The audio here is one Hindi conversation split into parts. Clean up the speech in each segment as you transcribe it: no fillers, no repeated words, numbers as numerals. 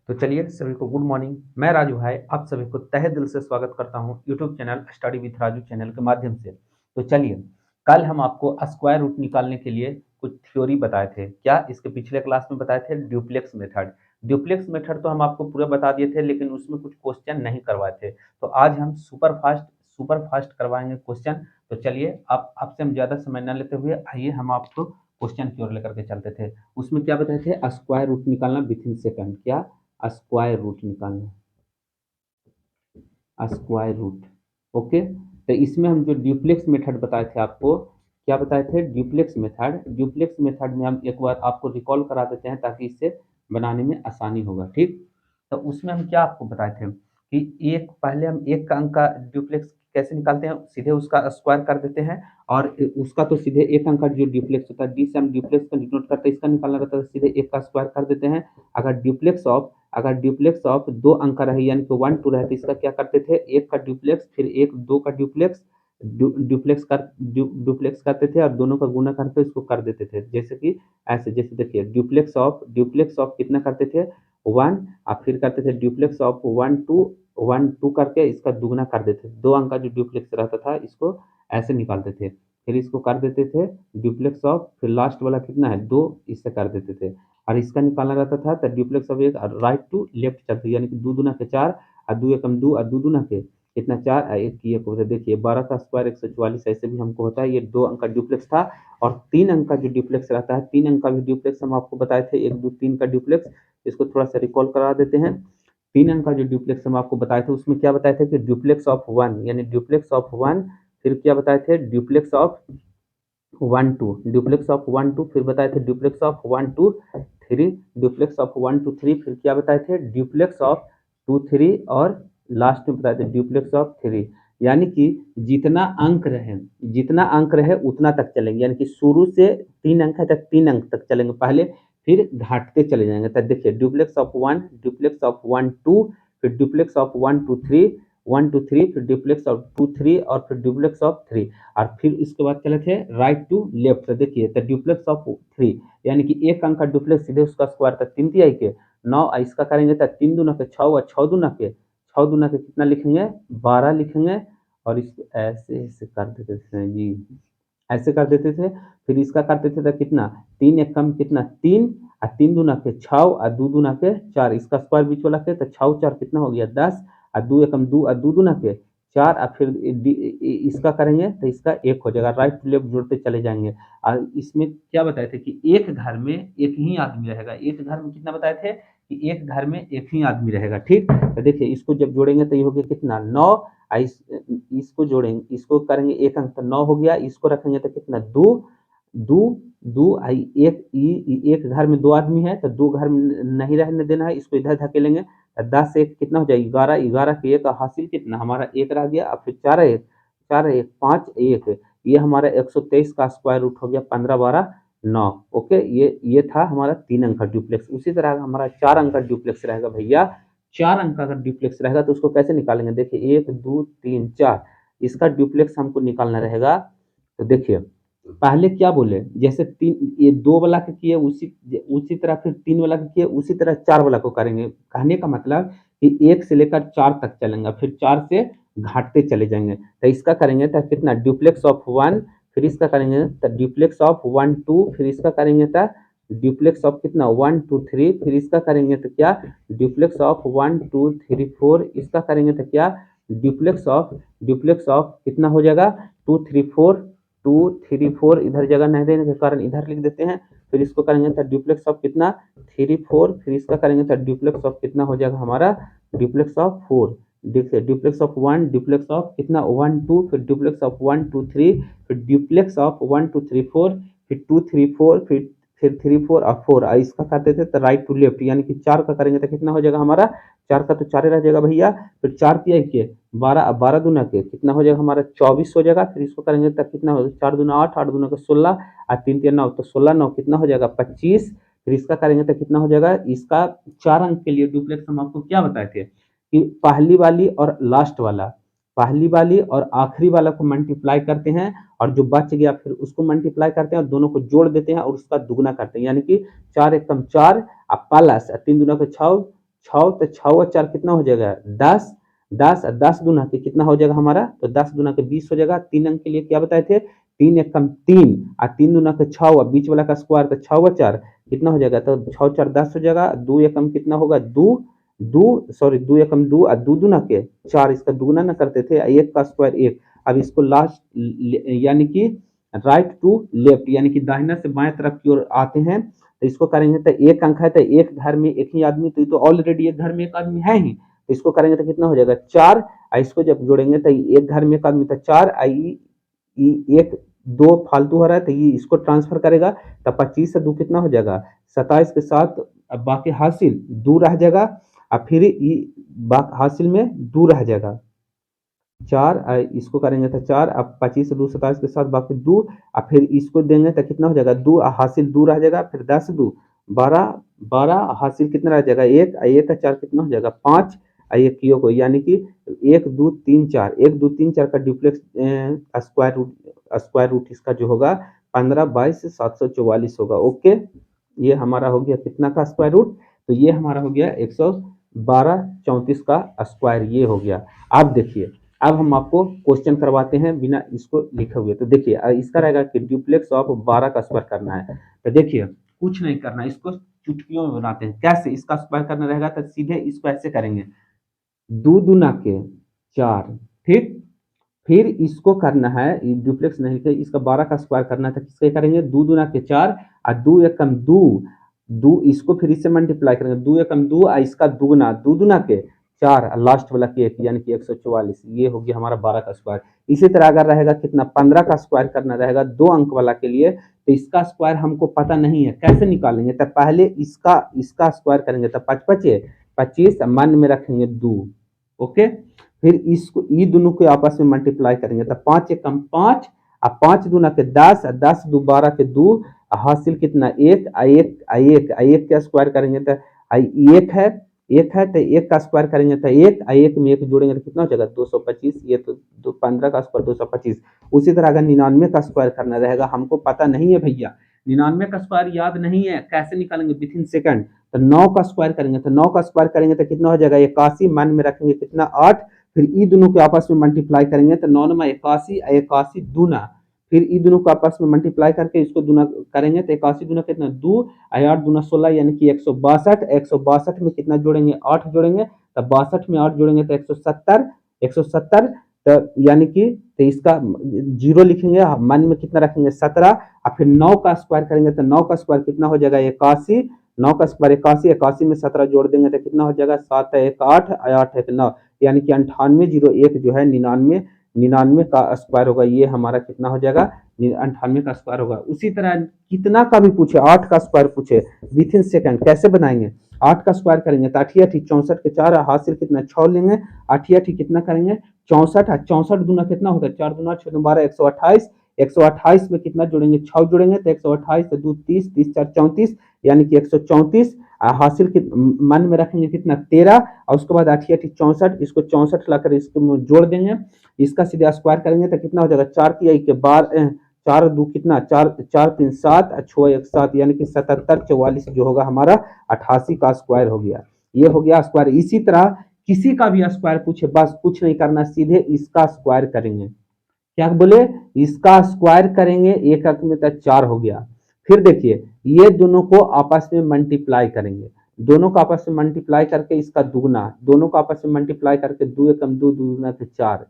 तो चलिए सभी को गुड मॉर्निंग। मैं राजू भाई आप सभी को तहे दिल से स्वागत करता हूं YouTube channel study with Raju channel के माध्यम से। तो चलिए, कल हम आपको स्क्वायर रूट निकालने के लिए कुछ थ्योरी बताए थे। क्या इसके पिछले क्लास में बताए थे? Duplex method. ड्यूप्लेक्स मेथड तो हम आपको पूरा बता दिए थे, लेकिन उसमें कुछ क्वेश्चन नहीं करवाए थे। तो आज हम सुपर फास्ट करवाएंगे क्वेश्चन। तो चलिए, आप आपसे हम ज़्यादा समय न लेते हुए आइए हम आपको क्वेश्चन की ओर लेकर के चलते थे। उसमें क्या बताए थे? स्क्वायर रूट निकालना विथ इन सेकंड। क्या? स्क्वायर रूट निकालना, स्क्वायर रूट। ओके, तो इसमें हम जो ड्यूप्लेक्स मेथड बताए थे आपको, क्या बताए थे? ड्यूप्लेक्स मेथड में हम एक बार आपको रिकॉल करा देते हैं ताकि इससे बनाने में आसानी होगा। ठीक, तो उसमें हम क्या आपको बताए थे कि एक पहले हम एक का अंक का ड्यूप्लेक्स कैसे निकालते हैं, सीधे उसका स्क्वायर कर देते हैं। और उसका तो सीधे एक अंक का जो ड्यूप्लेक्स होता है, डी से हम ड्यूप्लेक्स का डिनोट करते हैं, इसका निकालना रहता है, सीधे एक का स्क्वायर कर देते हैं। अगर ड्यूप्लेक्स ऑफ दो अंक का रहे यानी कि 1 2 रहे तो इसका क्या करते थे? एक का ड्यूप्लेक्स फिर एक दो का ड्यूप्लेक्स ड्यूप्लेक्स करते थे और दोनों का गुना करके इसको कर देते थे। जैसे कि ऐसे, जैसे देखिए, ड्यूप्लेक्स ऑफ कितना करते थे? 1। और फिर करते थे ड्यूप्लेक्स ऑफ 1 2 करके इसका दुगना कर देते थे। दो अंक का जो ड्यूप्लेक्स रहता था इसको ऐसे निकालते थे, फिर इसको कर देते थे ड्यूप्लेक्स ऑफ, फिर लास्ट वाला कितना है 2, इससे कर देते थे। और इसका निकालना रहता था तो ड्यूप्लेक्स ऑफ एक राइट टू लेफ्ट चलते, यानी कि दो दूना के 4 और दो एकम 2 और दो दूना के कितना 4 और एक की एक होता है। देखिए 12 का स्क्वायर 144 ऐसे भी हमको होता है। ये 2 अंक का ड्यूप्लेक्स था। और 3 अंक का जो ड्यूप्लेक्स रहता है, 3 अंक का भी ड्यूप्लेक्स हम आपको बताए थे, 1 2 3 का ड्यूप्लेक्स। इसको थोड़ा सा रिकॉल करा देते हैं। 3 अंक का जो ड्यूप्लेक्स हम आपको बताए थे उसमें क्या बताए थे कि ड्यूप्लेक्स ऑफ 1, यानी ड्यूप्लेक्स ऑफ 1। फिर क्या बताए थे? ड्यूप्लेक्स ऑफ 1 2, ड्यूप्लेक्स ऑफ 1 2, फिर बताए थे ड्यूप्लेक्स ऑफ 1 2 3, ड्यूप्लेक्स ऑफ 1 2 3, फिर क्या बताए थे? ड्यूप्लेक्स ऑफ 2 3, और लास्ट में बताए थे ड्यूप्लेक्स ऑफ 3। यानी कि जितना अंक रहे उतना तक चलेंगे, यानी कि शुरू से 3 अंक है तक 3 अंक तक चलेंगे पहले, फिर घाटते चले जाएंगे। तब देखिए ड्यूप्लेक्स ऑफ 1, ड्यूप्लेक्स ऑफ 1 2, फिर ड्यूप्लेक्स ऑफ 1 2 3 फिर ड्यूप्लेक्स ऑफ 2 3 और फिर ड्यूप्लेक्स ऑफ 3। और फिर इसके बाद चले थे राइट टू लेफ्ट। तो देखिए तो ड्यूप्लेक्स ऑफ 3, यानी कि एक अंक का ड्यूप्लेक्स सीधे उसका स्क्वायर था 3 तिहाई के 9, इसका करेंगे तो 3 दूना के 6 और 6 दूना के कितना लिखेंगे? 12 लिखेंगे। और इसको ऐसे ऐसे कर देते थे जी, ऐसे कर देते थे। फिर इसका करते थे तो कितना? 3 एक कम कितना? 3 और 3 दूना के 6 और 2 दूना के 4, इसका स्क्वायर बीच वाला के तो 6 4 कितना हो गया? 10 और 2 एकम 2 और 2 दूना के 4। और फिर इसका करेंगे तो इसका 1 हो जाएगा। राइट टू लेफ्ट जोड़ते चले जाएंगे। और इसमें क्या बताए थे कि एक घर में एक ही आदमी रहेगा। एक घर में कितना बताए थे कि एक घर में एक ही आदमी रहेगा। ठीक, तो देखिए इसको जब जोड़ेंगे तो ये हो गया कितना? 9। इसको जोड़ेंगे, इसको करेंगे एक अंक तो 9 हो गया। इसको रखेंगे तो कितना? 2 2 2 एक घर में 2 आदमी है तो 2 घर में नहीं रहने देना है, इसको इधर धकेलेंगे। 10 एक कितना हो जाएगा? 11, 11 के एक हासिल कितना हमारा? एक रह गया। और फिर 4 1 5 1, ये हमारा 123 का स्क्वायर रूट हो गया 15 12 9। ओके, ये था हमारा 3 अंक का ड्यूप्लेक्स। उसी तरह हमारा 4 अंक का ड्यूप्लेक्स रहेगा भैया। 4 अंक का अगर ड्यूप्लेक्स रहेगा तो उसको कैसे निकालेंगे? देखिए 1 2 3 4, इसका ड्यूप्लेक्स हमको निकालना रहेगा। तो देखिए पहले क्या बोले, जैसे 3 ये 2 वाला के किए उसी उसी तरह फिर 3 वाला के किए उसी तरह 4 वाला को करेंगे। कहने का मतलब कि 1 से लेकर 4 तक चलेंगे, फिर 4 से घाटते चले जाएंगे। तो इसका करेंगे तो कितना? ड्यूप्लेक्स ऑफ 1, फिर इसका करेंगे तो ड्यूप्लेक्स ऑफ 1 2, फिर इसका करेंगे तो ड्यूप्लेक्स ऑफ कितना? 1 2 3, फिर इसका करेंगे तो क्या? ड्यूप्लेक्स ऑफ 1 2 3 4, इसका करेंगे तो क्या? ड्यूप्लेक्स ऑफ कितना हो जाएगा? 2 3 4 2 3 4, इधर जगह नहीं देने के कारण इधर लिख देते हैं। फिर इसको करेंगे तो ड्यूप्लेक्स ऑफ कितना? 3 4, फिर इसका करेंगे तो ड्यूप्लेक्स ऑफ कितना हो जाएगा हमारा? Duplex of 4। देखिए ड्यूप्लेक्स ऑफ 1, ड्यूप्लेक्स ऑफ कितना? 1 2, फिर ड्यूप्लेक्स ऑफ 1 2 3, फिर ड्यूप्लेक्स ऑफ 1 2 3 4, फिर 2 3 4, फिर 3 4 और 4। इसका करते थे तो राइट टू लेफ्ट, यानी कि 4 का करेंगे तो कितना हो जाएगा हमारा? 4 का तो 4 रह जाएगा भैया। फिर 4 तिहाई के 12, 12 दूना के कितना हो जाएगा हमारा? 24 हो जाएगा। फिर इसको करेंगे तो कितना होगा? 4 दूना 8, 8 दूना के 16 और 3 3 9, तो 16 9 कितना हो जाएगा? 25। फिर इसका करेंगे तो कितना हो जाएगा? इसका 4 अंक के लिए डुप्लेक्स हम आपको क्या बताए थे कि पहली वाली और लास्ट वाला, पहली वाली और आखिरी वाला को मल्टीप्लाई करते हैं, और जो बच गया फिर उसको मल्टीप्लाई करते हैं और दोनों को जोड़ देते हैं और उसका दुगना करते हैं, यानी कि 4 एकम 4 और प्लस 3 दूना के 6 6 तो 6 और 4 कितना हो जाएगा 10, 10 और 10 दूना के कितना हो जाएगा हमारा, तो 10 दूना के 20 हो जाएगा। 3 अंक के लिए क्या बताए थे, 3 एकम 3 और 3 दूना के 6 और बीच वाला का स्क्वायर तो 6 और 4 कितना हो जाएगा, तो 6 4 10 हो जाएगा। 2 एकम कितना होगा 2, 2 सॉरी 2 एकम 2 और 2 दूना के 4, इसका दुगुना ना करते थे, एक का स्क्वायर एक। अब इसको लास्ट यानी कि राइट टू लेफ्ट यानी कि दाहिना से बाएं तरफ की ओर आते हैं, तो इसको करेंगे तो एक अंक है तो एक घर में एक ही आदमी, तो ऑलरेडी एक घर में एक आदमी है ही, तो इसको करेंगे तो कितना हो जाएगा 4। इसको जब जोड़ेंगे तो एक घर में एक आदमी तो 4 एक 2 फालतू हो रहा है तो ये इसको ट्रांसफर करेगा, तो 25 से 2 कितना हो जाएगा 27 के साथ अब बाकी हासिल 2 रह जाएगा, और फिर हासिल में 2 रह जाएगा 4, इसको करेंगे तो 4, अब 25 से 2 27 के साथ बाकी 2, और फिर इसको देंगे तो कितना हो जाएगा 2, हासिल 2 रह जाएगा, फिर 10 2 12, 12 हासिल कितना रह जाएगा 1, 1 का 4 कितना हो जाएगा 5, एक कियो को यानी कि 1 2 3 4, 1 2 3 4 का डुप्लेक्स स्क्वायर रूट इसका जो होगा 15 22 744 होगा। ओके, ये हमारा हो गया कितना का स्क्वायर रूट, तो ये हमारा हो गया 112 34 का स्क्वायर, ये हो गया। आप देखिए अब हम आपको क्वेश्चन करवाते हैं बिना इसको लिखे हुए, तो देखिए इसका रहेगा कि डुप्लेक्स ऑफ 12 का स्क्वायर करना है, तो देखिए कुछ नहीं करना, इसको चुटकियों में बनाते हैं। कैसे इसका स्क्वायर करना रहेगा, तो सीधे इसको ऐसे करेंगे 2 दूना के 4, ठीक, फिर इसको करना है डुप्लेक्स नहीं थे, इसका 12 का स्क्वायर करना था, किसके करेंगे 2 दूना के 4 और 2 एकम 2, 2 इसको फिर इससे मल्टीप्लाई करेंगे 2 एकम 2 और इसका दुगुना 2 दूना के 4 लास्ट वाला के 1 यानी कि 144, ये हो गया हमारा 12 का स्क्वायर। इसी तरह अगर रहेगा कितना 15 का स्क्वायर करना रहेगा 2 अंक वाला के लिए, तो इसका स्क्वायर हमको पता नहीं है, कैसे निकालेंगे, तो पहले इसका स्क्वायर करेंगे तो 5 5 25 मन में रखेंगे 2, ओके, फिर इसको ये दोनों को आपस में मल्टीप्लाई करेंगे तो 5 एकम 5 और 5 दूना के 10 और 10 दो 12 के 2, हासिल कितना 1 1 का स्क्वायर करेंगे तो 1 है तो 1 का स्क्वायर करेंगे तो 1 1 में 1 जोड़ेंगे तो कितना हो जाएगा 225, ये तो 15 का स्क्वायर 225। उसी तरह अगर 99 का स्क्वायर करना रहेगा, हमको पता नहीं है भैया 99 का स्क्वायर याद नहीं है, कैसे निकालेंगे विथ इन सेकंड, तो 9 का स्क्वायर करेंगे, तो 9 का स्क्वायर करेंगे तो कितना हो जाएगा 81, मन में रखेंगे कितना 8, फिर ई दोनों को आपस में मल्टीप्लाई करेंगे तो 9 में 81 81 दूना, फिर ई दोनों को आपस में मल्टीप्लाई करके इसको दूना करेंगे तो 81 दूना कितना 2 8 दूना 16 यानी कि 162, 162 में कितना जोड़ेंगे 8 जोड़ेंगे, तो 62 में 8 जोड़ेंगे तो 170, 170 तो यानी कि तो इसका जीरो लिखेंगे, मन में कितना रखेंगे 17, और फिर 9 का स्क्वायर करेंगे तो 9 का स्क्वायर कितना हो जाएगा 81, 9 का स्क्वायर 81, 81 में 17 जोड़ देंगे तो कितना हो जाएगा 7 1 8 8 1 9, यानी कि 9801 जो है 99 का स्क्वायर होगा, ये हमारा कितना हो जाएगा 98 का स्क्वायर होगा। उसी तरह कितना का भी पूछे 8 का स्क्वायर पूछे विथ इन सेकंड, कैसे बनाएंगे 8 का स्क्वायर करेंगे तो 8 64 के 4 हासिल कितना 6 लेंगे, 8 कितना करेंगे 64, 64 दूना कितना होता है 4 दूना 6 12 128, 128 में कितना जोड़ेंगे 6 जोड़ेंगे तो 128 से 2 30 30 4 34 यानी कि 134, हासिल के मन में रखेंगे कितना 13, और उसके बाद 8 64, इसको 64 लाकर इसको जोड़ देंगे, इसका सीधे स्क्वायर करेंगे तो कितना हो जाएगा 4 की 1 के 12 4 2 कितना 4 4 3 7 6 1 7 यानी कि 77 44 जो होगा हमारा 88 का स्क्वायर हो गया, ये हो गया स्क्वायर। इसी तरह किसी का भी स्क्वायर पूछे बस कुछ नहीं करना, सीधे इसका स्क्वायर करेंगे, क्या बोले इसका स्क्वायर करेंगे, एक अंक में तक 4 हो गया। फिर देखिए ये दोनों को आपस में मल्टीप्लाई करेंगे, दोनों को आपस में मल्टीप्लाई करके इसका दुगना, दोनों को आपस में मल्टीप्लाई करके 2 एकम 2 दूना के 4,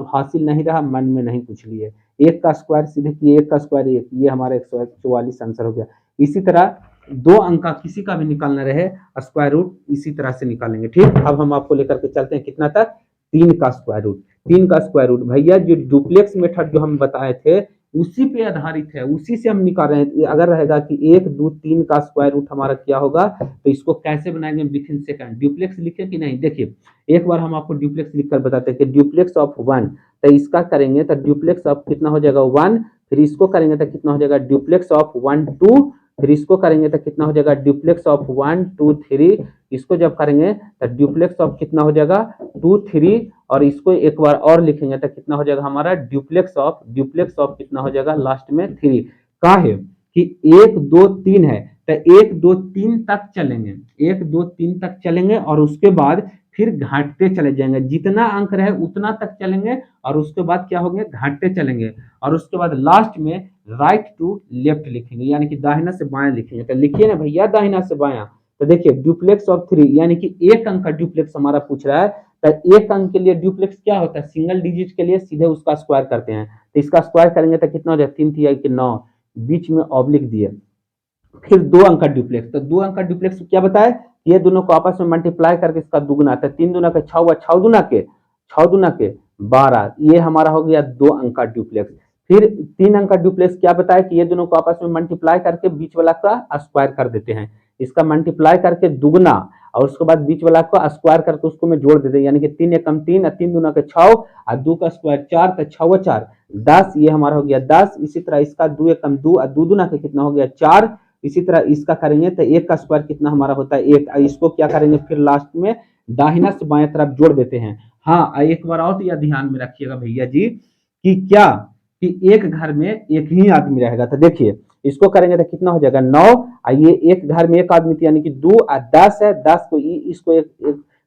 हासिल नहीं रहा मन में नहीं पूछ लिए, एक का स्क्वायर सीधे किए, एक का स्क्वायर एक, ये हमारा 144 आंसर हो गया। इसी तरह 2 अंक का किसी का भी निकालना रहे स्क्वायर रूट इसी तरह से निकालेंगे, ठीक। अब हम आपको लेकर के चलते हैं कितना तक 3 का स्क्वायर रूट, 3 का स्क्वायर रूट भैया जो डुप्लेक्स मेथड जो हम बताए थे उसी पे आधारित है, उसी से हम निकाल रहे हैं। अगर रहेगा कि 1 2 3 का स्क्वायर रूट हमारा क्या होगा, तो इसको कैसे बनाएंगे विथ इन सेकंड, डुप्लेक्स लिखे कि नहीं, देखिए एक बार हम आपको डुप्लेक्स लिखकर बताते हैं कि डुप्लेक्स ऑफ 1, तो इसका करेंगे तो डुप्लेक्स ऑफ कितना हो जाएगा 1, फिर इसको करेंगे तो कितना हो जाएगा डुप्लेक्स ऑफ 1 2, फिर इसको करेंगे तो कितना हो जाएगा डुप्लेक्स ऑफ 1 2 3, इसको जब करेंगे तो डुप्लेक्स ऑफ कितना हो जाएगा 2 3, और इसको एक बार और लिखेंगे तो कितना हो जाएगा हमारा डुप्लेक्स ऑफ कितना हो जाएगा लास्ट में 3, का है कि 1 2 3 है, तो 1 2 3 तक चलेंगे, 1 2 3 तक चलेंगे और उसके बाद फिर घाटते चले जाएंगे, जितना अंक रहे उतना तक चलेंगे और उसके बाद क्या होंगे, घाटते चलेंगे और उसके बाद लास्ट में राइट टू लेफ्ट लिखेंगे, यानी कि दाहिना से बायां लिखेंगे। तो लिखिए ना भैया दाहिना से बायां। तो देखिए डुप्लेक्स ऑफ 3 यानी कि एक अंक का डुप्लेक्स हमारा पूछ रहा है, तो एक अंक के लिए डुप्लेक्स क्या होता है, सिंगल डिजिट के लिए सीधे उसका स्क्वायर करते हैं। तो इसका स्क्वायर करेंगे तो कितना हो जाए, 3 3 9, बीच में ऑब्लिक दिए। फिर 2 अंक का डुप्लेक्स, तो 2 अंक का डुप्लेक्स क्या बताए, ये दोनों को आपस में मल्टीप्लाई करके इसका दुगुना, तो 3 दूना के 6 हुआ, 6 दूना के 12, ये हमारा हो गया 2 अंक का डुप्लेक्स। फिर 3 अंक का डुप्लेक्स क्या बताया कि ये दोनों को आपस में मल्टीप्लाई करके बीच वाला का स्क्वायर कर देते हैं, इसका मल्टीप्लाई करके दुगुना और उसके बाद बीच वाला को स्क्वायर करके उसको में जोड़ देते हैं, यानी कि 3 एकम 3 और 3 दूना के 6 और 2 का स्क्वायर 4, तो 6 व 4 10, ये हमारा हो गया 10। इसी तरह इसका 2 एकम 2 और 2 दूना के कितना हो गया 4। इसी तरह इसका करेंगे तो 1 का स्क्वायर कितना हमारा होता है 1। इसको क्या करेंगे फिर लास्ट में दाहिना से बाएं तरफ जोड़ देते हैं। हाँ एक बार और यह ध्यान में रखिएगा भैया जी कि क्या, कि एक घर में एक ही आदमी रहेगा, तो देखिए इसको करेंगे तो कितना हो जाएगा 9, और ये एक घर में एक आदमी थी यानी कि 2 और 10 है, 10 को इसको एक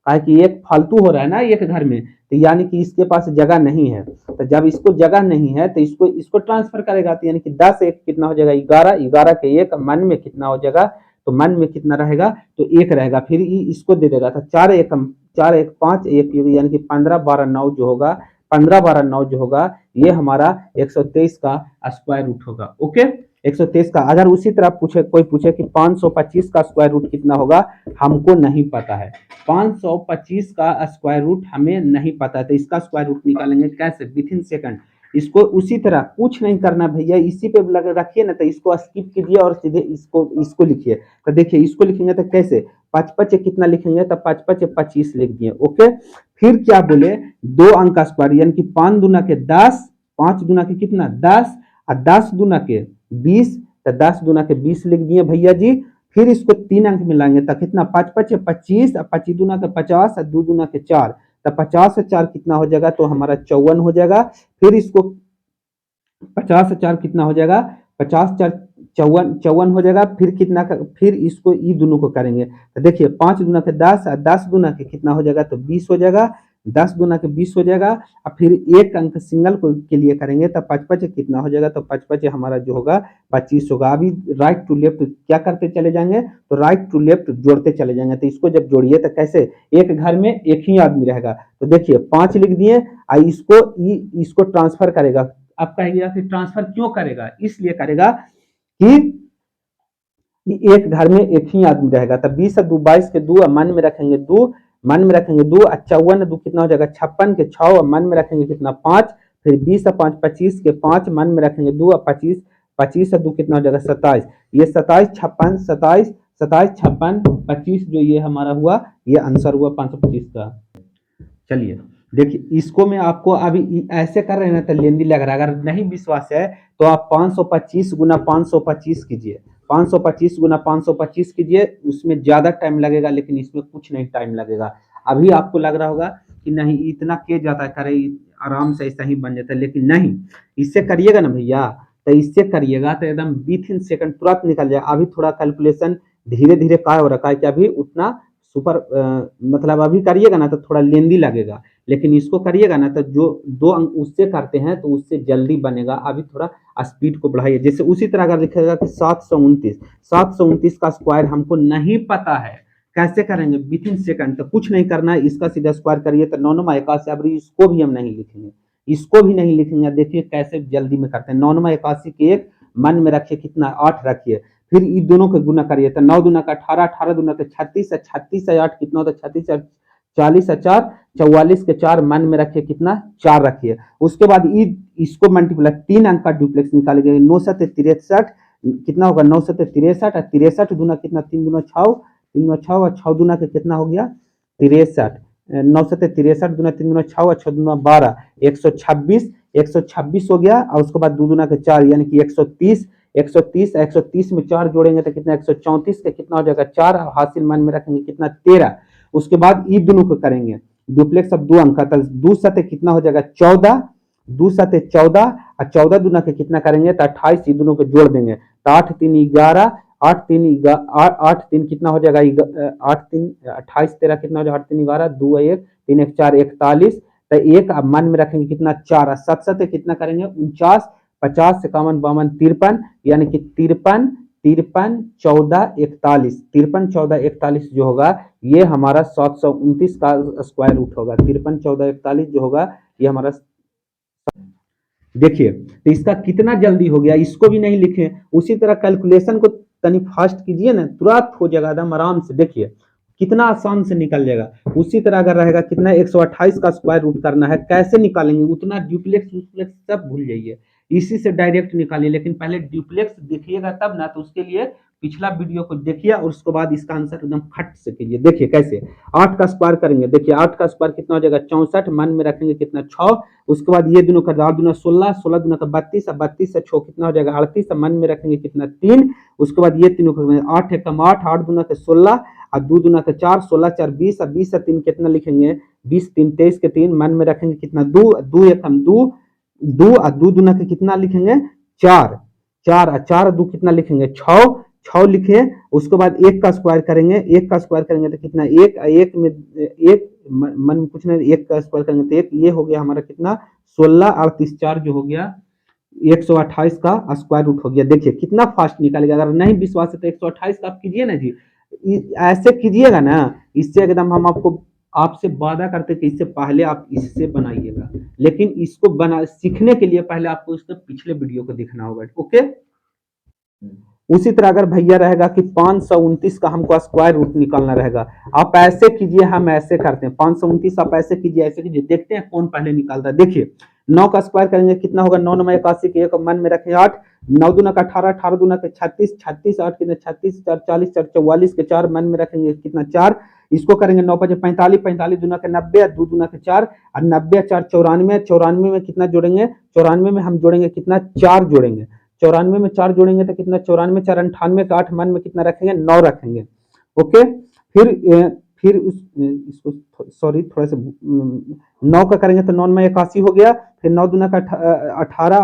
कहा कि एक फालतू हो रहा है ना एक घर में, तो यानी कि इसके पास जगह नहीं है, तो जब इसको जगह नहीं है तो इसको इसको ट्रांसफर करेगा, तो यानी कि 10 एक कितना हो जाएगा 11, 11 के 1 मन में कितना हो जाएगा, तो मन में कितना रहेगा तो 1 रहेगा, फिर इसको दे देगा, तो 4 1 5 1 यानी कि 15 12 9 जो होगा, 15 12 9 जो होगा ये हमारा 123 का स्क्वायर रूट होगा। ओके 123 का। अगर उसी तरह कोई पूछे कि 525 का स्क्वायर रूट कितना होगा, हमको नहीं पता है, 525 का स्क्वायर रूट हमें नहीं पता है, तो इसका स्क्वायर रूट निकालेंगे कैसे, विथ इन सेकंड। इसको उसी तरह कुछ नहीं करना भैया, इसी पे लगे रखिए ना, तो इसको स्किप कीजिए और सीधे इसको लिखिए। तो देखिए इसको लिखेंगे तो कैसे, 5 5 कितना लिखेंगे, तो 5 5 25 लिख दिए। ओके फिर क्या बोले, 2 अंक का स्क्वायर यानी कि 5 दूना के 10, 5 दूना के कितना 10 और 10 दूना के 20, तो 10 दूना के 20 लिख दिए भैया जी। फिर इसको 3 अंक में लाएंगे तो कितना 5 5 25 और 25 दूना के 50 और 2 दूना के 4, तो 50 और 4 कितना हो जाएगा, तो हमारा 54 हो जाएगा। फिर इसको 50 और 4 कितना हो जाएगा, 50 4 54 हो जाएगा। फिर कितना फिर इसको ई दोनों को करेंगे तो देखिए 5 दूना के 10 और 10 दूना के कितना हो जाएगा, तो 20 हो जाएगा, 10 दूना के 20 हो जाएगा। और फिर एक अंक सिंगल को के लिए करेंगे तो 5 5 कितना हो जाएगा, तो 5 5 हमारा जो होगा 25 होगा। अभी राइट टू लेफ्ट क्या करते चले जाएंगे, तो राइट टू लेफ्ट जोड़ते चले जाएंगे। तो इसको जब जोड़िए तो कैसे, एक घर में एक ही आदमी रहेगा, तो देखिए 5 लिख दिए और इसको ट्रांसफर करेगा। अब कहेगा कि ट्रांसफर क्यों करेगा, इसलिए करेगा कि एक घर में एक ही आदमी रहेगा। तब 20 और 2 22 के 2 मन में रखेंगे 2, मन में रखेंगे 2, 54 2 कितना हो जाएगा 56 के 6 और मन में रखेंगे कितना 5, फिर 20 और 5 25 के 5 मन में रखेंगे 2 और 25 25 और 2 कितना हो जाएगा 27, ये 27 56 27 27 56 25 जो ये हमारा हुआ, ये आंसर हुआ 525 का। चलिए देखिए इसको मैं आपको अभी ऐसे कर रहे हैं ना तो लेंदी लग रहा है, अगर नहीं विश्वास है तो आप 525 गुना 525 कीजिए, 525 गुना 525 कीजिए, उसमें ज्यादा टाइम लगेगा लेकिन इसमें कुछ नहीं टाइम लगेगा। अभी आपको लग रहा होगा कि नहीं इतना के जाता है, करे आराम से ऐसा ही बन जाता है, लेकिन नहीं, इससे करिएगा ना भैया, तो इससे करिएगा तो एकदम विथ इन सेकंड तुरंत निकल जाए। अभी थोड़ा कैलकुलेशन धीरे धीरे का हो रखा है कि अभी उतना सुपर मतलब अभी करिएगा ना तो थोड़ा लेंदी लगेगा, लेकिन इसको करिएगा ना तो जो 2 अंक उससे करते हैं तो उससे जल्दी बनेगा। अभी थोड़ा स्पीड को बढ़ाइए। जैसे उसी तरह अगर लिखेगा कि 729 का स्क्वायर हमको नहीं पता है, कैसे करेंगे विथ इन सेकंड, तो कुछ नहीं करना है, इसका सीधा स्क्वायर करिए तो 9 9 81। अब इसको भी हम नहीं लिखेंगे, इसको भी नहीं लिखेंगे, देखिए कैसे जल्दी में करते हैं। 9 9 81 के 1 मन में रखिए कितना 8 रखिए, फिर इन दोनों को गुना करिए तो 9 दूना का 18, 18 दूना का 36, 36 से 8 कितना होता है 36, 40 4 44 के 4 मन में रखिए कितना 4 रखिए। उसके बाद इसको मल्टीप्लाई 3 अंक का डुप्लेक्स निकालेंगे, 9 7 63 कितना होगा 9 7 63 और 63 दूना कितना 3 दूना 6, 3 दूना 6 और 6 दूना के कितना हो गया 63, 9 7 63 दूना 3 दूना 6 और 6 दूना 12, 126 हो गया। और उसके बाद 2 दूना के 4 यानी कि 130, 130 में 4 जोड़ेंगे तो कितना 134 के कितना हो जाएगा 4, हासिल मन में रखेंगे कितना 13। उसके बाद ई दोनों को करेंगे डुप्लेक्स अब 2 अंक का, 2 सते कितना हो जाएगा 14, 2 सते 14 और 14 दूना के कितना करेंगे तो 28, ई दोनों को जोड़ देंगे तो 8 3 11 आठ तीन कितना हो जाएगा, आठ तीन 28 13 कितना हो जाएगा, 8 3 11 2 1 3 1 4 41, तो एक अब मन में रखेंगे कितना 4, सत सत कितना करेंगे 49, 50 51 52 53, यानी कि 53 53 14 41, 53 14 41 जो होगा ये हमारा 729 का स्क्वायर रूट होगा। 53 14 41 जो होगा ये हमारा, देखिए तो इसका कितना जल्दी हो गया, इसको भी नहीं लिखे। उसी तरह कैलकुलेशन को तनी फास्ट कीजिए ना, तुरंत हो जाएगा एकदम आराम से। देखिए कितना आसान से निकल जाएगा। उसी तरह अगर रहेगा कितना 128 का स्क्वायर रूट करना है, कैसे निकालेंगे, उतना ड्यूप्लेक्स ड्यूप्लेक्स सब भूल जाइए, इसी से डायरेक्ट निकालिए। लेकिन पहले ड्यूप्लेक्स देखिएगा तब ना, तो उसके लिए पिछला वीडियो को देखिए और उसके बाद इसका आंसर एकदम खट से कीजिए। देखिए कैसे 8 का स्क्वायर करेंगे, देखिए 8 का स्क्वायर कितना हो जाएगा 64, मन में रखेंगे कितना 6, उसके बाद ये दोनों का 8 दूना 16, 16 दूना का 32, 32 से 6 कितना हो जाएगा 38, मन में रखेंगे कितना 3, उसके बाद ये तीनों का 8 एकम 8, 8 दूना का 16 और 2 दूना का 4, 16 4 20 और 20 से 3 कितना लिखेंगे 20 3 23 के 3, मन में रखेंगे कितना 2, 2 एकम 2, 2 और 2 दूना का कितना लिखेंगे 4, 4 और 4 2 कितना लिखेंगे 6, 6 लिखे। उसके बाद एक का स्क्वायर करेंगे, एक का स्क्वायर करेंगे तो कितना एक, एक में एक मन में कुछ नहीं, एक का स्क्वायर करेंगे तो एक, ये हो गया हमारा कितना 16 38 4 जो हो गया 128 का स्क्वायर रूट हो गया। देखिए कितना फास्ट निकालेगा। अगर नहीं विश्वास है तो 128 का आप कीजिए ना जी, ऐसे कीजिएगा ना, इससे एकदम हम आपको आपसे वादा करते कि इससे पहले आप इससे बनाइएगा। लेकिन इसको बना सीखने के लिए पहले आपको इसके पिछले वीडियो को देखना होगा। ओके, उसी तरह अगर भैया रहेगा कि 529 का हमको स्क्वायर रूट निकालना रहेगा, आप ऐसे कीजिए, हम ऐसे करते हैं 529 आप ऐसे कीजिए, ऐसे कीजिए, देखते हैं कौन पहले निकालता है। देखिए 9 का स्क्वायर करेंगे कितना होगा 9 9 81 के एक मन में रखें 8, 9 दूना का 18, 18 दूना का 36, 36 8 कितने 36 4 40 4 44 के 4 मन में रखेंगे कितना 4, इसको करेंगे 9 5 45, 45 दूना के 90, 2 दूना के 4 और 90 4 94, 94 में कितना जोड़ेंगे 94 में हम जोड़ेंगे कितना 4 जोड़ेंगे, 94 में 4 जोड़ेंगे तो कितना 94 4 98 का 8 मन में कितना रखेंगे 9 रखेंगे। ओके, फिर इसको सॉरी थोड़ा सा 9 का करेंगे तो 9 में 81 हो गया, फिर 9 दूना का 18,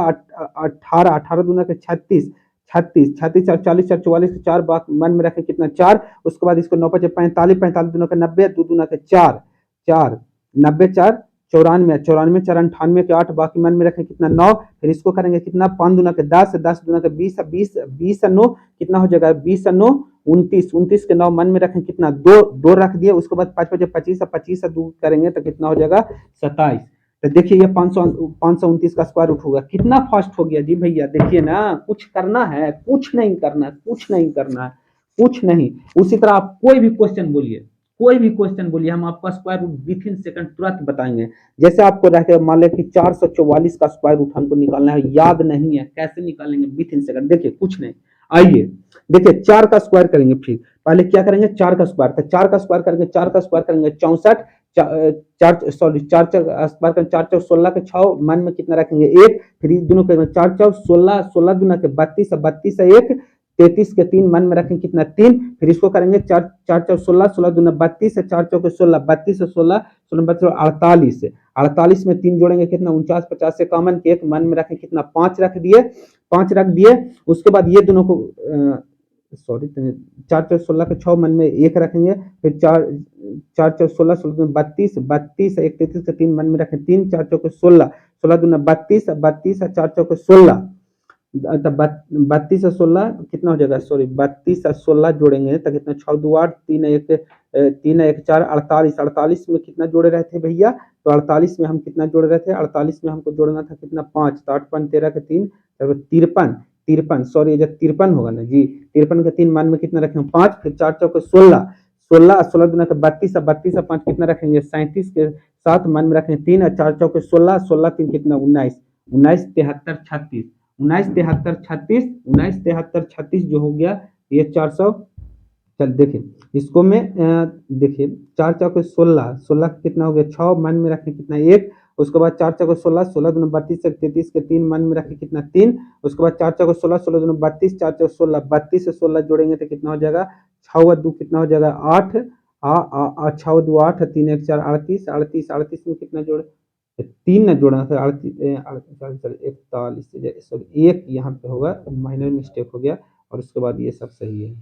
18 18 दूना का 36, 36 36 4 40 4 44 के 4 मन में रखें कितना 4, उसके बाद इसको 9 5 45, 45 दूना का 90, 2 दूना का 4 4 90 4 94, 94 4 98 के 8 बाकी मन में रखें कितना 9, फिर इसको करेंगे कितना 5 दूना के 10, 10 दूना के 20, 20 20 और 9 कितना हो जाएगा 20 और 9 29, 29 के 9 मन में रखें कितना 2, 2 रख दिए, उसके बाद 5 5 25 और 25 से 2 करेंगे तो कितना हो जाएगा 27। तो देखिए ये 529 का स्क्वायर रूट होगा। कितना फास्ट हो गया जी भैया, देखिए ना, कुछ करना है, कुछ नहीं करना है, कुछ नहीं करना है, कुछ नहीं। उसी तरह आप कोई भी क्वेश्चन बोलिए, कोई भी क्वेश्चन बोलिए, हम आपका square root within second तुरंत बताएंगे। जैसे आपको रहते मान लें कि 444 का स्क्वायर रूट हमको निकालना है, याद नहीं है, कैसे निकालेंगे विथ इन सेकंड। देखिए कुछ नहीं, आइए देखिए 4 का स्क्वायर करेंगे, फिर पहले क्या करेंगे 4 का स्क्वायर, तो 4 का स्क्वायर करेंगे, 4 का स्क्वायर करेंगे 64, चार सॉरी 4 4 स्क्वायर करेंगे 4 4 16 के 6 मन में कितना रखेंगे 1, फिर इस दोनों करेंगे 4 4 16, 16 दूना के 32, 32 से 1 33 के 3 मन में रखें कितना 3, फिर इसको करेंगे 4 4 4 16, 16 दूना 32 से 4 4 16, 32 से 16 16 32 48, 48 में 3 जोड़ेंगे कितना 49, 50 से कॉमन के 1 मन में रखें कितना 5 रख दिए, 5 रख दिए। उसके बाद ये दोनों को सॉरी 4 4 16 के 6 मन में 1 रखेंगे, फिर 4 4 4 16 16 32, 32 1 33 के 3 मन में रखें 3, 4 4 16, 16 दूना 32, 32 4 4 16, तो 32 से 16 कितना हो जाएगा, सॉरी 32 से 16 जोड़ेंगे तो कितना 6 2 8 3 1 3 1 4 48, 48 में कितना जोड़े रहे थे भैया, तो 48 में हम कितना जोड़ रहे थे, 48 में हमको जोड़ना था कितना 5, तो 8 5 13 के 3 53, 53 सॉरी जब 53 होगा ना जी, 53 के 3 मान में कितना रखेंगे 5, फिर 4 चौके 16, 16 16 दूना के 32, 32 5 कितना रखेंगे 37 के 7 मन में रखेंगे 3 और 4 चौके 16, 16 3 कितना 19, 19 73 36, 19 73 36, 19 73 36 जो हो गया ये 400। चल देखिए इसको मैं देखिए 4 चौके 16, 16 कितना हो गया 6 मन में रखें कितना 1, उसके बाद 4 चौके 16, 16 दूना 32 से 33 के 3 मन में रखें कितना 3, उसके बाद 4 चौके 16, 16 दूना 32, 4 चौके 16, 32 से 16 जोड़ेंगे तो कितना हो जाएगा 6 2 कितना हो जाएगा 8, 6 2 8 3 1 4 38, 38 38 में कितना जोड़े 3 ना जोड़ना था 38 41 सॉरी एक यहाँ पे होगा माइनर मिस्टेक हो गया और उसके बाद ये सब सही है।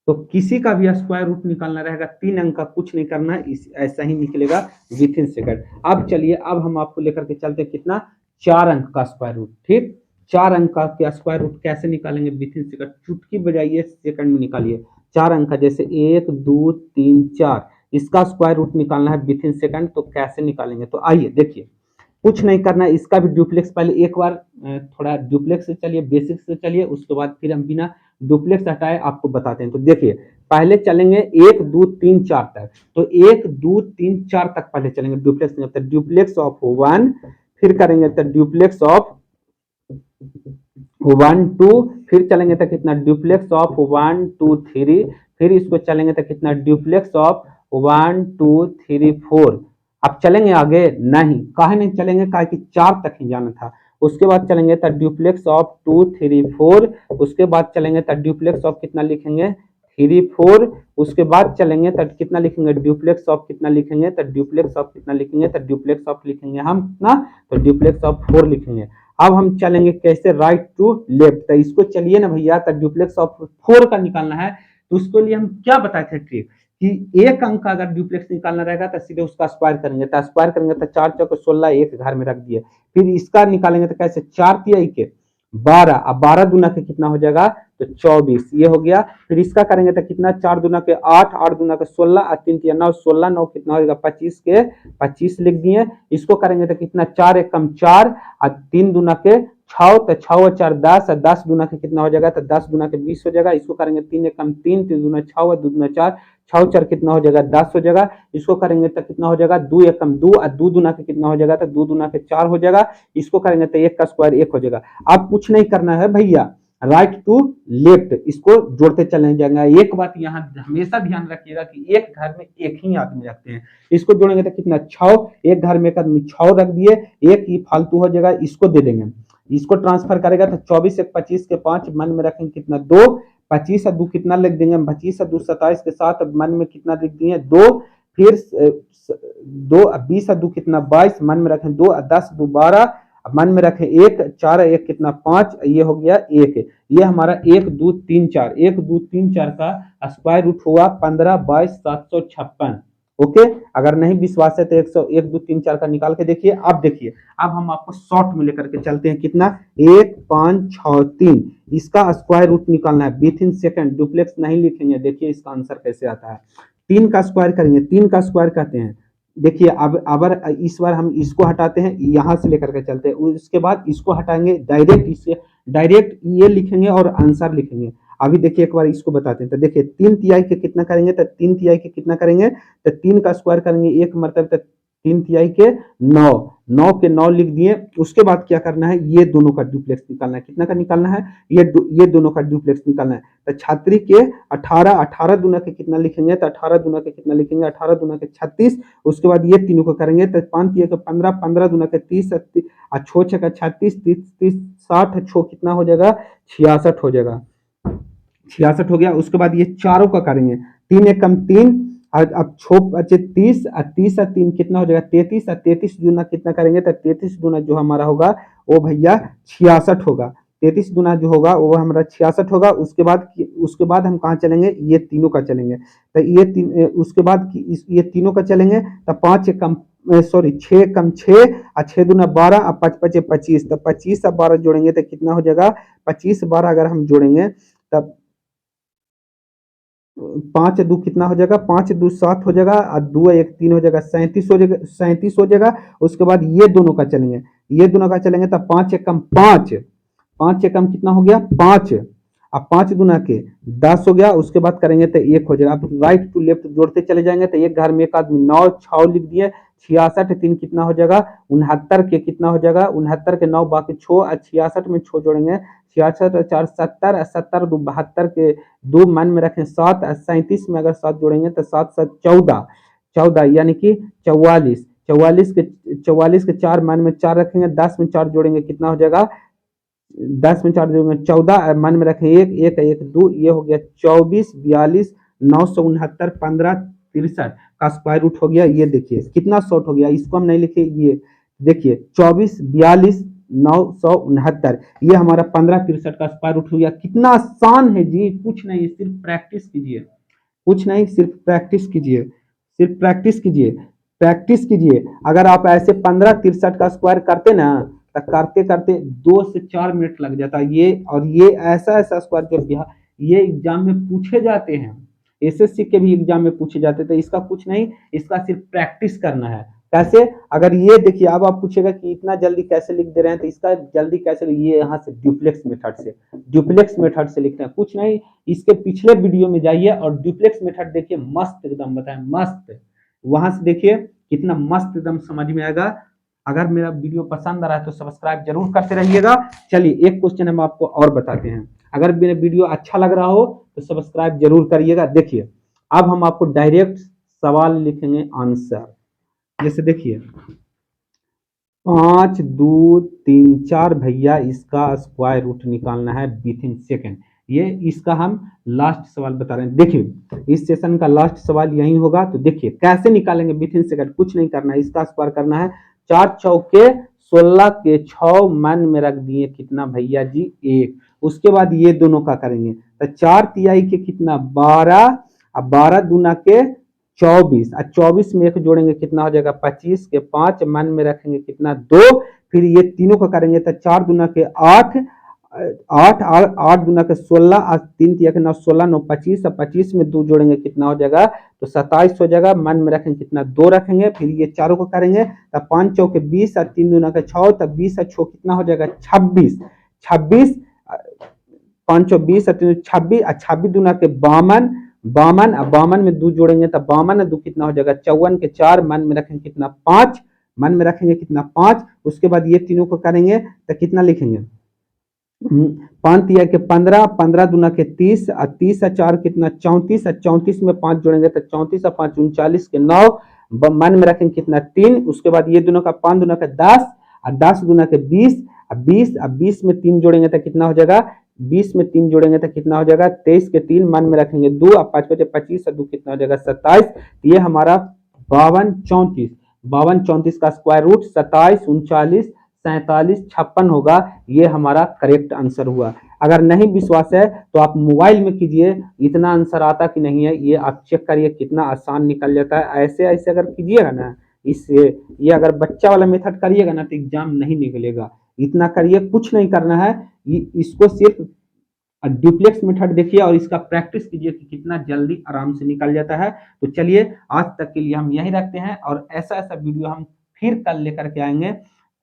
तो किसी का भी स्क्वायर रूट निकालना रहेगा 3 अंक का, कुछ नहीं करना है, ऐसा ही निकलेगा विथ इन सेकंड। अब चलिए, अब हम आपको लेकर के चलते हैं कितना, 4 अंक का स्क्वायर रूट। ठीक, 4 अंक का स्क्वायर रूट कैसे निकालेंगे विथ इन सेकंड, चुटकी बजाइए सेकंड में निकालिए। 4 अंक का, जैसे 1 2 3 4, इसका स्क्वायर रूट निकालना है विथ इन सेकंड, तो कैसे निकालेंगे, तो आइए देखिए। कुछ नहीं करना है, इसका भी डुप्लेक्स पहले एक बार थोड़ा डुप्लेक्स से चलिए, बेसिक से चलिए, उसके बाद फिर हम बिना डुप्लेक्स हटाए आपको बताते हैं। तो देखिए, पहले चलेंगे 1 2 3 4 तक, तो 1 2 3 4 तक पहले चलेंगे डुप्लेक्स में, तो डुप्लेक्स ऑफ 1, फिर करेंगे तो डुप्लेक्स ऑफ 1 2, फिर चलेंगे तो कितना, डुप्लेक्स ऑफ 1 2 3, फिर इसको चलेंगे तो कितना, डुप्लेक्स ऑफ 1 2 3 4। अब चलेंगे आगे नहीं, काहे नहीं चलेंगे, काहे कि 4 तक ही जाना था। उसके बाद चलेंगे तो डुप्लेक्स ऑफ 2 3 4, उसके बाद चलेंगे तो डुप्लेक्स ऑफ कितना लिखेंगे, 3 4, उसके बाद चलेंगे तो कितना लिखेंगे, डुप्लेक्स ऑफ कितना लिखेंगे, तो डुप्लेक्स ऑफ कितना लिखेंगे, तो डुप्लेक्स ऑफ लिखेंगे हम कितना, तो डुप्लेक्स ऑफ 4 लिखेंगे। अब हम चलेंगे कैसे, राइट टू लेफ्ट, तो इसको चलिए ना भैया, तो डुप्लेक्स ऑफ 4 का निकालना है, तो उसके लिए हम क्या बताए थे ट्रिक, कि एक अंक का अगर डुप्लेक्स निकालना रहेगा तो सीधे उसका स्क्वायर करेंगे, तो स्क्वायर करेंगे तो 4 चौक 16, एक घर में रख दिए। फिर इसका निकालेंगे तो कैसे, 4 तिहाई के 12, अब 12 दूना के कितना हो जाएगा, तो 24, ये हो गया। फिर इसका करेंगे तो कितना, 4 दूना के 8, 8 दूना के 16, और 3 तिया 9, 16 9 कितना हो जाएगा, 25 के 25 लिख दिए। इसको करेंगे तो कितना, 4 एक कम 4, और 3 दूना के 6, तो 6 और 4 10, और 10 दूना के कितना हो जाएगा, तो 10 दूना के 20 हो जाएगा। इसको करेंगे 3 एक कम 3, 3 दूना 6, और 2 दूना 4, 6 4 कितना हो जाएगा, 10 हो जाएगा। इसको करेंगे तो कितना हो जाएगा, 2 एक कम 2, और 2 दूना के कितना हो जाएगा, तो 2 दूना के 4 हो जाएगा। इसको करेंगे तो 1 का स्क्वायर 1 हो जाएगा। अब कुछ नहीं करना है भैया, राइट टू लेफ्ट, इसको जोड़ते चले जाएंगे। एक बात यहाँ हमेशा ध्यान रखिएगा कि एक घर में एक ही आदमी रखते हैं, इसको जोड़ेंगे तो कितना, 6, एक घर में एक आदमी 6 रख दिए, एक ही फालतू हो जाएगा, इसको दे देंगे। इसको ट्रांसफर करेगा तो 24 एक 25 के 5, मन में रखेंगे कितना, 2, 25 और 2 कितना लिख देंगे, 25 और 2 27 के 7, मन में कितना लिख दिए, 2, फिर 2 20 और 2 कितना 22, मन में रखें 2, 10 2 12, मन में रखें 1, 4 1 कितना 5, ये हो गया 1। ये हमारा 1 2 3 4, 1 2 3 4 का स्क्वायर रूट हुआ 15 22 756। ओके, अगर नहीं विश्वास है तो 1 2 3 4 का निकाल के देखिए। अब देखिए, अब हम आपको शॉर्ट में लेकर के चलते हैं, कितना, 1 5 6 3, इसका स्क्वायर रूट निकालना है विथ इन सेकंड, डुप्लेक्स नहीं लिखेंगे। देखिए इसका आंसर कैसे आता है, 3 का स्क्वायर करेंगे, 3 का स्क्वायर कहते हैं। देखिए अब इस बार हम इसको हटाते हैं, यहां से लेकर के चलते हैं, उसके बाद इसको हटाएंगे, डायरेक्ट इससे डायरेक्ट ये लिखेंगे और आंसर लिखेंगे। अभी देखिए एक बार इसको बताते हैं, तो देखिए 3 तिहाई के कितना करेंगे, तो 3 तिहाई के कितना करेंगे, तो 3 का स्क्वायर करेंगे एक मरतब, तो 3 तिहाई के 9, 9 के 9 लिख दिए। उसके बाद क्या करना है, ये दोनों का डुप्लेक्स निकालना है, कितना का निकालना है, ये दोनों का डुप्लेक्स निकालना है। तो छात्री के 18, 18 दूना के कितना लिखेंगे, तो 18 दूना के कितना लिखेंगे, 18 दूना के 36। उसके बाद ये तीनों को करेंगे तो 5 तिया के 15, 15 दूना के 30, और 6 छः का 36, 30 30 60, 6 कितना हो जाएगा, 66 हो जाएगा, 66 हो गया। उसके बाद ये चारों का करेंगे, 3 एक कम 3, और अब 6 बचे 30, और 30 और 3 कितना हो जाएगा, 33, और 33 दूना कितना करेंगे, तो 33 दूना जो हमारा होगा वो भैया 66 होगा। 33 गुना जो होगा वो हमारा 66 होगा। उसके बाद हम कहाँ चलेंगे, ये तीनों का चलेंगे, तो उसके बाद ये तीनों का चलेंगे, तो 5 कम सॉरी 6 कम 6, और 6 दूना 12, और 5 5 25, तो 25 और 12 जोड़ेंगे तो कितना हो जाएगा, 25 12 अगर हम जोड़ेंगे तब 5 2 कितना हो जाएगा, 5 2 7 हो जाएगा, और 2 1 3 हो जाएगा, 37 हो जाएगा, 37 हो जाएगा। उसके बाद ये दोनों का चलेंगे, ये दोनों का चलेंगे तो 5 एकम 5, 5 एकम कितना हो गया 5, अब 5 गुना के 10 हो गया। उसके बाद करेंगे तो 1 हो जाएगा। अब राइट टू लेफ्ट जोड़ते चले जाएंगे तो एक घर में एक आदमी 9 6 लिख दिए, 66 3 कितना हो जाएगा 69 के कितना हो जाएगा, 69 के 9 बाकी 6, और 66 में 6 जोड़ेंगे, 66 4 70, 70 2 72 के 2 मन में रखें 7, 37 में अगर 7 जोड़ेंगे तो 7 7 14, 14 यानी कि 44, 44 के 4 मन में 4 रखेंगे, 10 में 4 जोड़ेंगे कितना हो जाएगा, 10 में 4 जोड़ेंगे 14, मन में रखें 1 1 1 2, ये हो गया 24 42 969 15 63 का स्क्वायर रूट हो गया। ये देखिए कितना शॉर्ट हो गया, इसको हम नहीं लिखे, ये देखिए 24 42 969। ये हमारा 1563 का स्क्वायर रूट हो गया। कितना आसान है जी, कुछ नहीं, सिर्फ प्रैक्टिस कीजिए, कुछ नहीं, सिर्फ प्रैक्टिस कीजिए, सिर्फ प्रैक्टिस कीजिए, प्रैक्टिस कीजिए। अगर आप ऐसे 1563 का स्क्वायर करते ना, तो करते करते 2 से 4 मिनट लग जाता है ये। और ये ऐसा ऐसा स्क्वायर जो ये एग्जाम में पूछे जाते हैं, एसएससी के भी एग्जाम में पूछे जाते थे। इसका कुछ नहीं, इसका सिर्फ प्रैक्टिस करना है। कैसे? अगर ये देखिए, अब आप पूछेगा कि इतना जल्दी कैसे लिख दे रहे हैं, तो इसका जल्दी कैसे, ये यहाँ से ड्यूप्लेक्स मेथड से, ड्यूप्लेक्स मेथड से लिखते हैं। कुछ नहीं, इसके पिछले वीडियो में जाइए और ड्यूप्लेक्स मेथड देखिए, मस्त एकदम बताएं, मस्त। वहां से देखिए कितना मस्त एकदम समझ में आएगा। अगर मेरा वीडियो पसंद आ रहा है तो सब्सक्राइब जरूर करते रहिएगा। चलिए एक क्वेश्चन हम आपको और बताते हैं। अगर मेरा वीडियो अच्छा लग रहा हो तो सब्सक्राइब जरूर करिएगा। देखिए अब हम आपको डायरेक्ट सवाल लिखेंगे आंसर। जैसे देखिए 5 2 3 4 भैया, इसका स्क्वायर रूट निकालना है विथिन सेकेंड। ये इसका हम लास्ट सवाल बता रहे हैं। देखिए इस सेशन का लास्ट सवाल यही होगा। तो देखिए कैसे निकालेंगे विथिन सेकेंड, कुछ नहीं करना है, इसका स्क्वायर करना है। 4 चौके 16 के 6 मन में रख दिए कितना भैया जी, 1। उसके बाद ये दोनों का करेंगे, तो 4 तिहाई के कितना 12, अब 12 दूना के 24, और 24 में एक जोड़ेंगे कितना हो जाएगा 25 के 5 मन में रखेंगे कितना 2। फिर ये तीनों का करेंगे तो 4 दूना के 8, 8 8 दूना के 16, और 3 तिया के 9, 16 9 25, और 25 में 2 जोड़ेंगे कितना हो जाएगा, तो 27 हो जाएगा। मन में रखेंगे कितना 2 रखेंगे। फिर ये चारों को करेंगे तो 5 चौके 20, और 3 दूना के 6, तब 20 और 6 कितना हो जाएगा 26, 26 5 20 और 3 26, और 26 दूना के 52, 52 और 52 में 2 जोड़ेंगे तो 52 और 2 कितना हो जाएगा 54 के 4, मन में रखेंगे कितना 5, मन में रखेंगे कितना 5। उसके बाद ये तीनों को करेंगे तो कितना लिखेंगे 5 तिया के 15, 15 दूना के 30, और 30 और 4 कितना 34, और 34 में 5 जोड़ेंगे तो 34 और 5 39 के 9, मन में रखेंगे कितना 3। उसके बाद ये दोनों का 5 दूना का 10, और 10 दूना के 20, और 20 में 3 जोड़ेंगे तो कितना हो जाएगा, 20 में 3 जोड़ेंगे तो कितना हो जाएगा 23 के 3, मन में रखेंगे 2, और 5 5 25, और 2 कितना हो जाएगा 27। ये हमारा 52 34, 52 34 का स्क्वायर रूट 27 39 47 56 होगा। ये हमारा करेक्ट आंसर हुआ। अगर नहीं विश्वास है तो आप मोबाइल में कीजिए, इतना आंसर आता कि नहीं है ये आप चेक करिए, कितना आसान निकल जाता है। ऐसे ऐसे अगर कीजिएगा ना, इससे ये अगर बच्चा वाला मेथड करिएगा ना तो एग्जाम नहीं निकलेगा। इतना करिए, कुछ नहीं करना है, इसको सिर्फ ड्यूप्लेक्स मेथड देखिए और इसका प्रैक्टिस कीजिए कि कितना जल्दी आराम से निकल जाता है। तो चलिए आज तक के लिए हम यही रखते हैं, और ऐसा ऐसा वीडियो हम फिर कल लेकर के आएंगे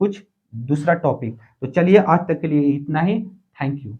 कुछ दूसरा टॉपिक। तो चलिए आज तक के लिए इतना ही। Thank you.